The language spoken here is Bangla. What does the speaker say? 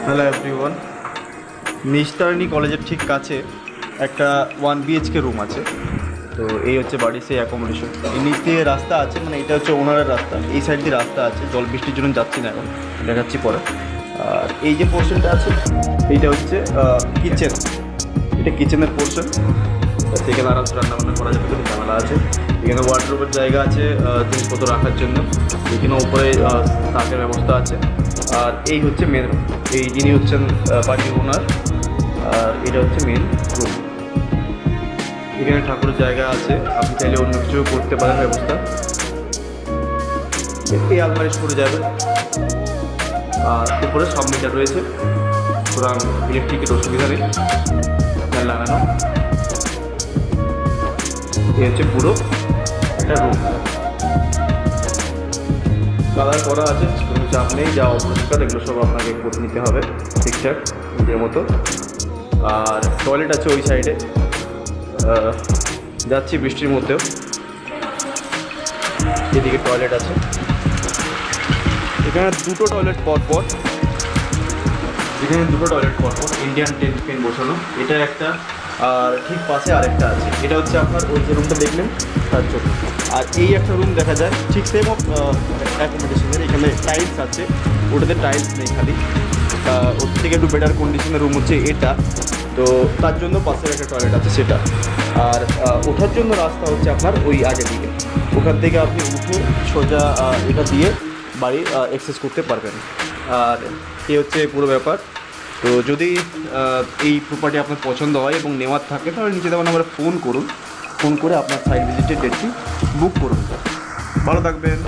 হ্যালো এভরিওয়ান, নিস্টারনি কলেজের ঠিক কাছে একটা 1 BHK রুম আছে। তো এই হচ্ছে বাড়ির সেই অ্যাকোমোডেশন। এই নিচ দিয়ে রাস্তা আছে, মানে এটা হচ্ছে ওনারের রাস্তা, এই সাইড দিয়ে রাস্তা আছে। জল বৃষ্টির জন্য যাচ্ছি না, এখন দেখাচ্ছি পরে। আর এই যে পোর্শনটা আছে এইটা হচ্ছে কিচেন, এটা কিচেনের পোর্শন। সেখানে আরামসে রান্নাবান্না করা যাবে, কোনো ঝামেলা আছে। এখানে ওয়ার্ডরোবের জায়গা আছে জিনিসপত্র রাখার জন্য। এখানে উপরে তাকের ব্যবস্থা আছে। আর এই হচ্ছে মেন, এই যিনি হচ্ছেন বাড়ির ওনার, আর এটা হচ্ছে মেন রুম। এখানে ঠাকুরের জায়গা আছে, আপনি চাইলে অন্য কিছু করতে পারেন ব্যবস্থা। এই আলমারি করে যাবে। আর উপরে সব মিটার রয়েছে, সুতরাং ইলেকট্রিকের অসুবিধা নেই, ফ্যান লাগানো। এই হচ্ছে পুরো একটা রুম, কালার করা আছে, কোনো চাপ নেই। যা অপরিষ্কার এগুলো সব আপনাকে করে নিতে হবে ঠিকঠাক নিজের মতো। আর টয়লেট আছে ওই সাইডে, যাচ্ছি বৃষ্টির মধ্যেও। এদিকে টয়লেট আছে, এখানে দুটো টয়লেট পরপর, এখানে দুটো টয়লেট পরপর ইন্ডিয়ান টেন বসানো। এটা একটা, আর ঠিক পাশে আরেকটা আছে। এটা হচ্ছে আপনার ওই যে রুমটা দেখলেন তার জন্য। আর এই একটা রুম দেখা যায় ঠিক সেম অফ অ্যাকোমোডেশনের, এখানে টাইলস আছে, ওটাতে টাইলস নেই খালি। ওর থেকে একটু বেটার কন্ডিশনের রুম হচ্ছে এটা। তো তার জন্য পাশের একটা টয়লেট আছে সেটা। আর ওঠার জন্য রাস্তা হচ্ছে আপনার ওই আগের দিকে, ওখান থেকে আপনি উঠে সোজা এটা দিয়ে বাড়ি অ্যাক্সেস করতে পারবেন। আর এই হচ্ছে পুরো ব্যাপার। তো যদি এই প্রপার্টি আপনার পছন্দ হয় এবং নেওয়ার থাকে, তাহলে নিচে দেওয়া নাম্বারে ফোন করুন, ফোন করে আপনার সাইট ভিজিটের ডেটটি বুক করুন। ভালো থাকবেন।